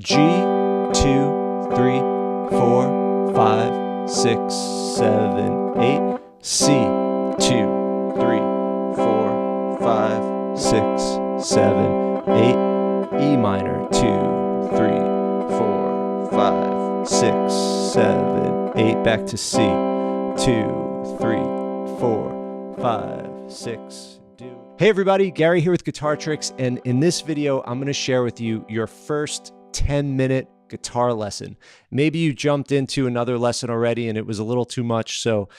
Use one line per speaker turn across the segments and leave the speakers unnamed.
G, 2, 3, 4, 5, 6, 7, 8. C, 2, 3, 4, 5, 6, 7, 8. E minor, 2, 3, 4, 5, 6, 7, 8. Back to C, 2, 3, 4, 5, 6. Hey everybody, Gary here with Guitar Tricks, and in this video, I'm going to share with you your first 10-minute guitar lesson. Maybe you jumped into another lesson already and it was a little too much, so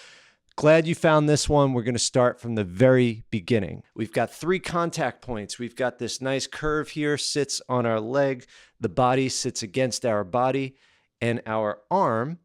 glad you found this one. We're going to start from the very beginning. We've got 3 contact points. We've got this nice curve here, sits on our leg. The body sits against our body, and our arm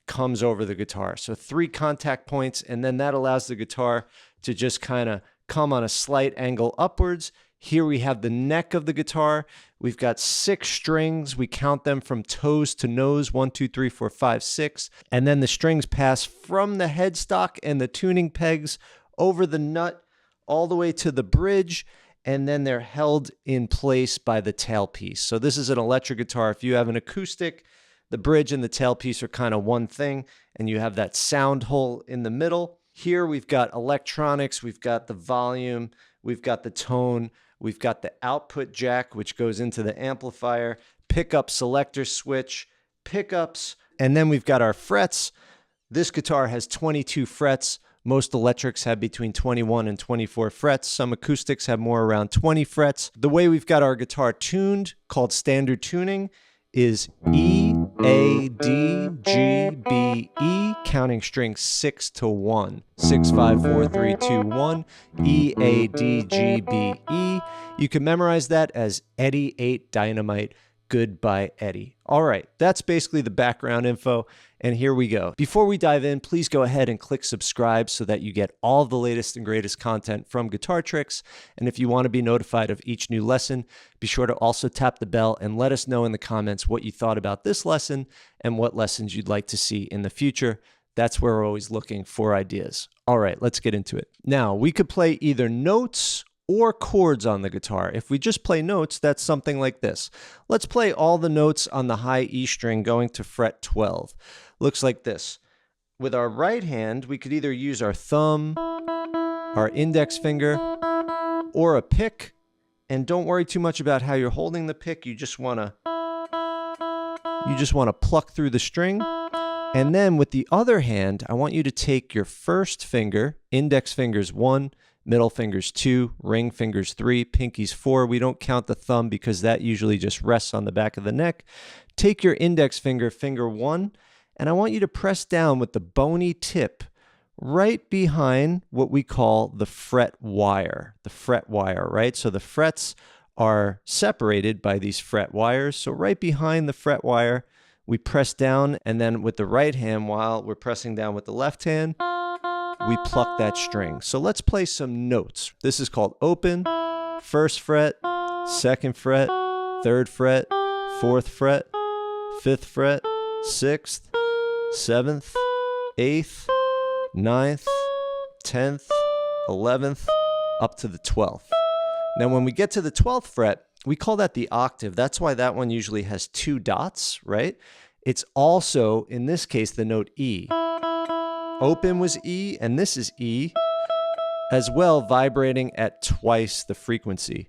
comes over the guitar. So 3 contact points, and then that allows the guitar to just kind of come on a slight angle upwards. Here we have the neck of the guitar. We've got 6 strings. We count them from toes to nose, 1, 2, 3, 4, 5, 6. And then the strings pass from the headstock and the tuning pegs over the nut all the way to the bridge, and then they're held in place by the tailpiece. So this is an electric guitar. If you have an acoustic, the bridge and the tailpiece are kind of one thing, and you have that sound hole in the middle. Here we've got electronics, we've got the volume, we've got the tone, we've got the output jack, which goes into the amplifier, pickup selector switch, pickups, and then we've got our frets. This guitar has 22 frets. Most electrics have between 21 and 24 frets. Some acoustics have more around 20 frets. The way we've got our guitar tuned, called standard tuning, is E, A, D, G, B, E, counting strings 6 to 1. 6, 5, 4, 3, 2, 1. E, A, D, G, B, E. You can memorize that as Eddie 8 Dynamite, Goodbye Eddie. All right, that's basically the background info, and here we go. Before we dive in, please go ahead and click subscribe so that you get all of the latest and greatest content from Guitar Tricks. And if you want to be notified of each new lesson, be sure to also tap the bell and let us know in the comments what you thought about this lesson and what lessons you'd like to see in the future. That's where we're always looking for ideas. All right, let's get into it. Now, we could play either notes or chords on the guitar. If we just play notes, that's something like this. Let's play all the notes on the high E string going to fret 12. Looks like this. With our right hand, we could either use our thumb, our index finger, or a pick. And don't worry too much about how you're holding the pick. You just want to pluck through the string. And then with the other hand, I want you to take your first finger, index fingers 1, middle fingers 2, ring fingers 3, pinkies 4. We don't count the thumb because that usually just rests on the back of the neck. Take your index finger, finger 1, and I want you to press down with the bony tip right behind what we call the fret wire. The fret wire, right? So the frets are separated by these fret wires. So right behind the fret wire, we press down, and then with the right hand, while we're pressing down with the left hand, we pluck that string. So let's play some notes. This is called open, 1st fret, 2nd fret, 3rd fret, 4th fret, 5th fret, 6th, 7th, 8th, 9th, 10th, 11th, up to the 12th. Now when we get to the 12th fret, we call that the octave. That's why that one usually has 2 dots, right? It's also, in this case, the note E. Open was E, and this is E, as well, vibrating at twice the frequency.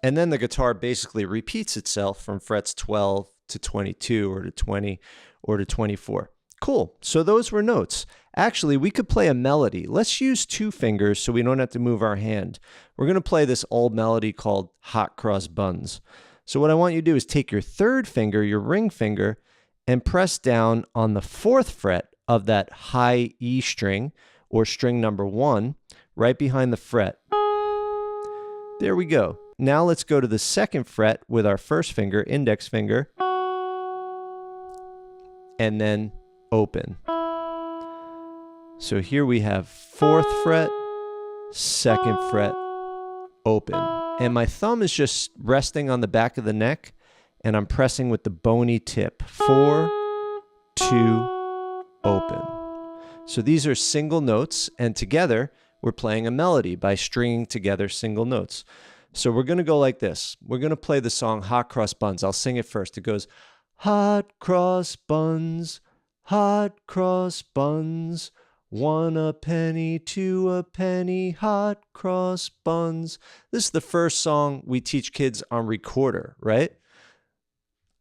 And then the guitar basically repeats itself from frets 12 to 22 or to 20 or to 24. Cool, so those were notes. Actually, we could play a melody. Let's use 2 fingers so we don't have to move our hand. We're going to play this old melody called Hot Cross Buns. So what I want you to do is take your 3rd finger, your ring finger, and press down on the 4th fret of that high E string, or string number 1, right behind the fret. There we go. Now let's go to the 2nd fret with our 1st finger, index finger, and then open. So here we have 4th fret, 2nd fret, open. And my thumb is just resting on the back of the neck, and I'm pressing with the bony tip. 4, 2, open. So these are single notes, and together we're playing a melody by stringing together single notes. So we're going to go like this. We're going to play the song Hot Cross Buns. I'll sing it first. It goes, hot cross buns, hot cross buns, 1 a penny, 2 a penny, hot cross buns. This is the first song we teach kids on recorder, right?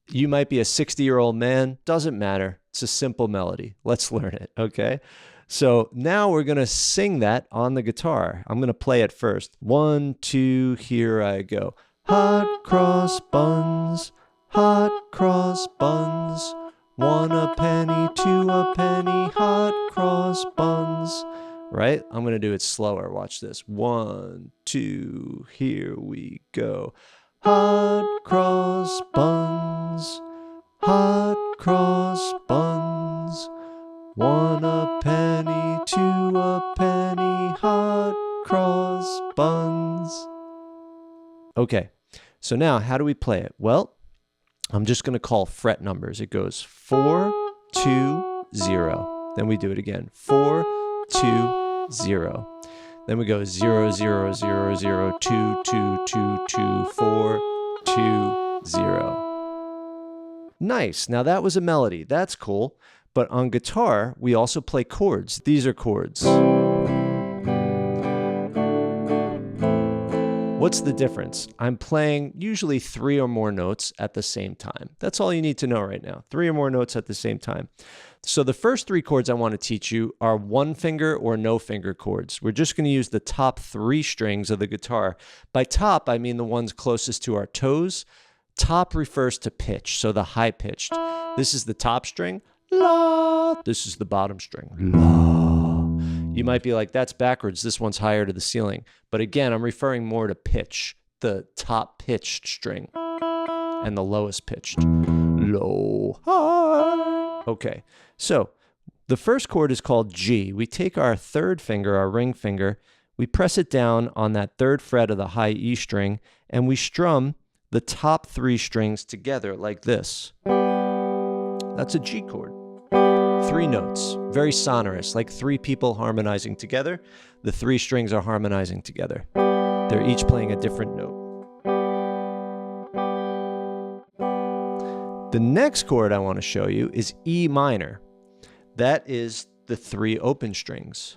You might be a 60-year-old man. Doesn't matter. It's a simple melody. Let's learn it, okay? So now we're going to sing that on the guitar. I'm going to play it first. 1, 2, here I go. Hot cross buns, hot cross buns, 1 a penny, 2 a penny, hot cross buns. Right? I'm going to do it slower. Watch this. 1, 2, here we go. Hot cross buns, hot cross buns, 1 a penny, 2 a penny, hot cross buns. Okay, so now how do we play it? Well, I'm just going to call fret numbers. It goes 4, 2, 0. Then we do it again. 4, 2, 0. Then we go 0, 0, 0, 0, 2, 2, 2, 2, 4, 2, 0. Nice. Now that was a melody. That's cool. But on guitar, we also play chords. These are chords. What's the difference? I'm playing usually 3 or more notes at the same time. That's all you need to know right now. 3 or more notes at the same time. So the first 3 chords I want to teach you are 1 finger or no finger chords. We're just going to use the top 3 strings of the guitar. By top, I mean the ones closest to our toes. Top refers to pitch, so the high pitched. This is the top string. La. This is the bottom string. La. You might be like, that's backwards. This one's higher to the ceiling. But again, I'm referring more to pitch, the top pitched string and the lowest pitched. Low, high. Okay, so the first chord is called G. We take our 3rd finger, our ring finger, we press it down on that 3rd fret of the high E string, and we strum the top 3 strings together like this. That's a G chord. 3 notes, very sonorous, like 3 people harmonizing together. The 3 strings are harmonizing together. They're each playing a different note. The next chord I want to show you is E minor. That is the 3 open strings.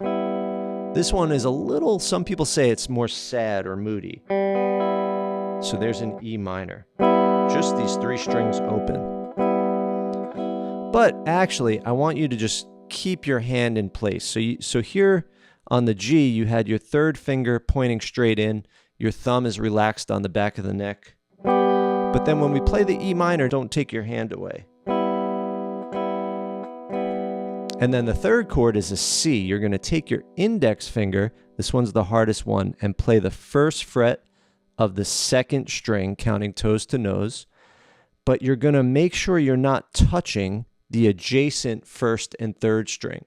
This one is a little, some people say it's more sad or moody. So there's an E minor. Just these 3 strings open. But actually, I want you to just keep your hand in place. So here on the G, you had your 3rd finger pointing straight in. Your thumb is relaxed on the back of the neck. But then when we play the E minor, don't take your hand away. And then the 3rd chord is a C. You're going to take your index finger, this one's the hardest one, and play the 1st fret of the 2nd string, counting toes to nose. But you're going to make sure you're not touching the adjacent 1st and 3rd string,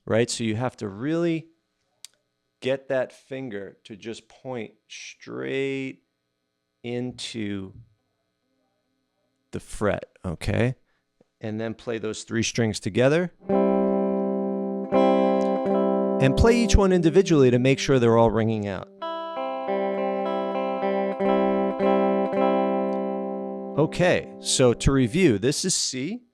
right? So you have to really get that finger to just point straight into the fret, okay? And then play those 3 strings together. And play each one individually to make sure they're all ringing out. Okay, so to review, this is C.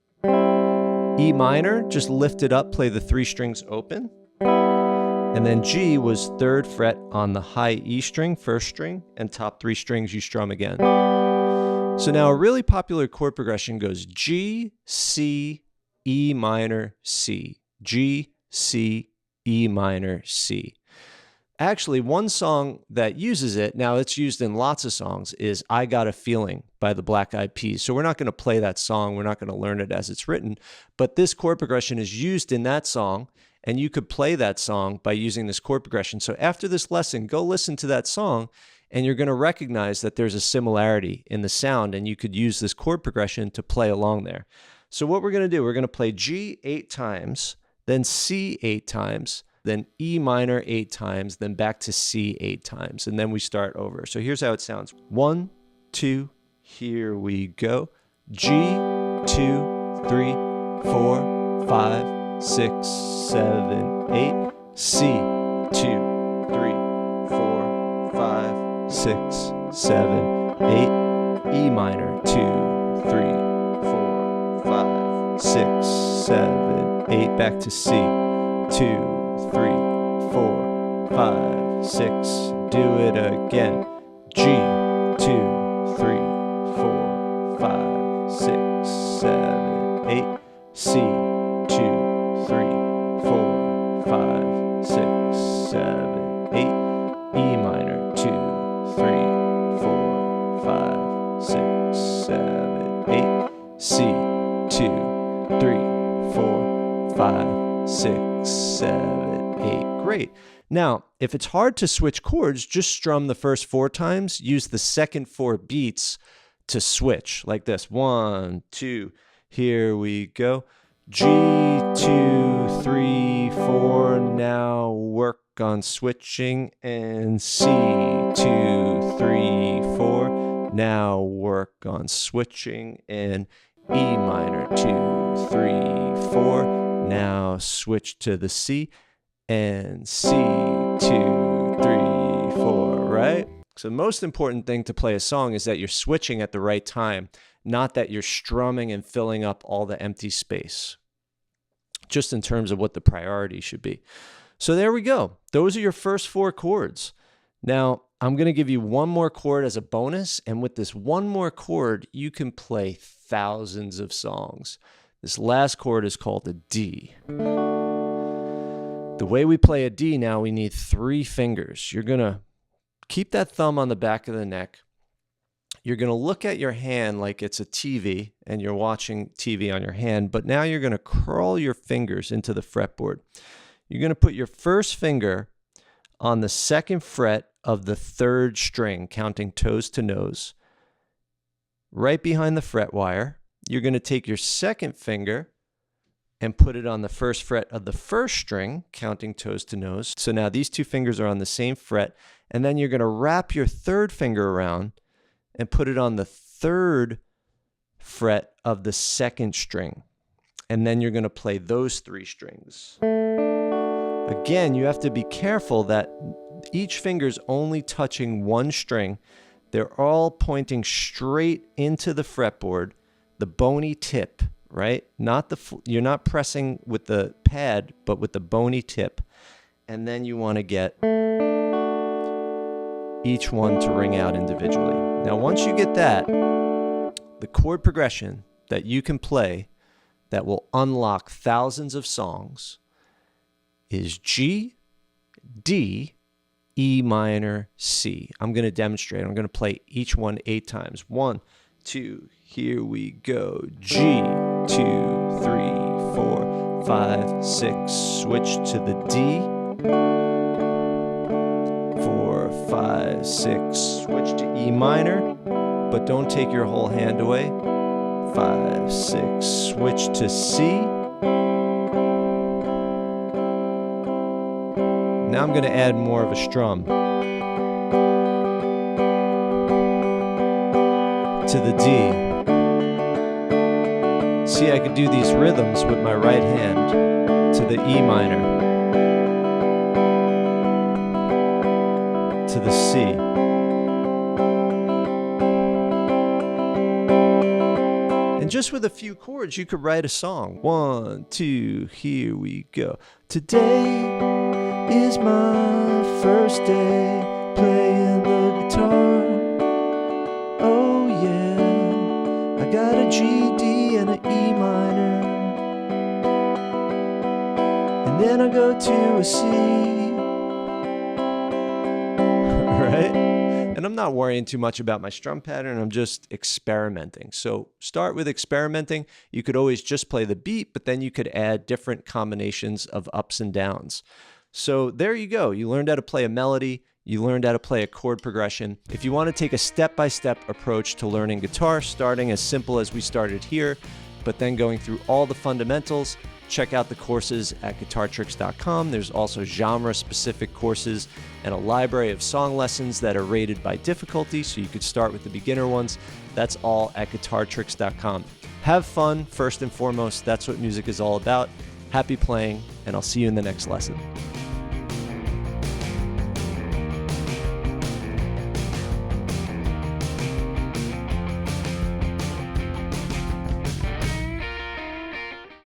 E minor, just lift it up, play the 3 strings open. And then G was 3rd fret on the high E string, 1st string, and top 3 strings you strum again. So now a really popular chord progression goes G, C, E minor, C. G, C, E minor, C. Actually, one song that uses it, now it's used in lots of songs, is I Got a Feeling by the Black Eyed Peas. So we're not going to play that song. We're not going to learn it as it's written. But this chord progression is used in that song, and you could play that song by using this chord progression. So after this lesson, go listen to that song, and you're going to recognize that there's a similarity in the sound, and you could use this chord progression to play along there. So what we're going to do, we're going to play G 8 times, then C 8 times, then E minor 8 times, then back to C 8 times, and then we start over. So here's how it sounds. 1, 2, here we go. G, 2, 3, 4, 5, 6, 7, 8. C, 2, 3, 4, 5, 6, 7, 8, E minor, 2, 3, 4, 5, 6, 7, 8, back to C, 2, 3, 4, 5, 6, do it again, G, 2, 3, 4, 5, 6, 7, 8, C, 2, 3, 4, 5, 6, 7, 8, E minor, 2, 3, 4, 5, 6, 7, 8, C, 2, 3, 4, 5, 6, 7, 8. Great. Now, if it's hard to switch chords, just strum the first 4 times. Use the second 4 beats to switch, like this. 1, 2, here we go. G, 2, 3, 4. Now work on switching. And C, 2, 3, 4. Now work on switching. And E minor, 2, 3, 4. Now switch to the C. And C, 2, 3, 4, right? So the most important thing to play a song is that you're switching at the right time, not that you're strumming and filling up all the empty space, just in terms of what the priority should be. So there we go. Those are your first 4 chords. Now, I'm going to give you one more chord as a bonus, and with this one more chord, you can play thousands of songs. This last chord is called a D. The way we play a D now, we need 3 fingers. You're going to keep that thumb on the back of the neck. You're going to look at your hand like it's a TV and you're watching TV on your hand, but now you're going to curl your fingers into the fretboard. You're going to put your first finger on the 2nd fret of the 3rd string, counting toes to nose, right behind the fretwire. You're going to take your 2nd finger and put it on the 1st fret of the 1st string, counting toes to nose. So now these 2 fingers are on the same fret, and then you're going to wrap your 3rd finger around and put it on the 3rd fret of the 2nd string. And then you're going to play those 3 strings. Again, you have to be careful that each finger's only touching one string. They're all pointing straight into the fretboard, the bony tip, right? You're not pressing with the pad, but with the bony tip. And then you want to get each one to ring out individually. Now, once you get that, the chord progression that you can play that will unlock thousands of songs is G, D, E minor, C. I'm going to demonstrate. I'm going to play each one 8 times. 1, 2, here we go. G, 2, 3, 4, 5, 6. Switch to the D. 4, 5, 6. Switch to E minor, but don't take your whole hand away. 5, 6. Switch to C. Now I'm going to add more of a strum to the D. See, I could do these rhythms with my right hand to the E minor, to the C. And just with a few chords, you could write a song. 1, 2, here we go. Today is my first day playing the guitar. Oh yeah, I got a G, D, and an E minor, and then I go to a C. Right? And I'm not worrying too much about my strum pattern. I'm just experimenting. So start with experimenting. You could always just play the beat, but then you could add different combinations of ups and downs. So there you go. You learned how to play a melody. You learned how to play a chord progression. If you want to take a step-by-step approach to learning guitar, starting as simple as we started here, but then going through all the fundamentals, check out the courses at guitartricks.com. There's also genre-specific courses and a library of song lessons that are rated by difficulty, so you could start with the beginner ones. That's all at guitartricks.com. Have fun, first and foremost. That's what music is all about. Happy playing, and I'll see you in the next lesson.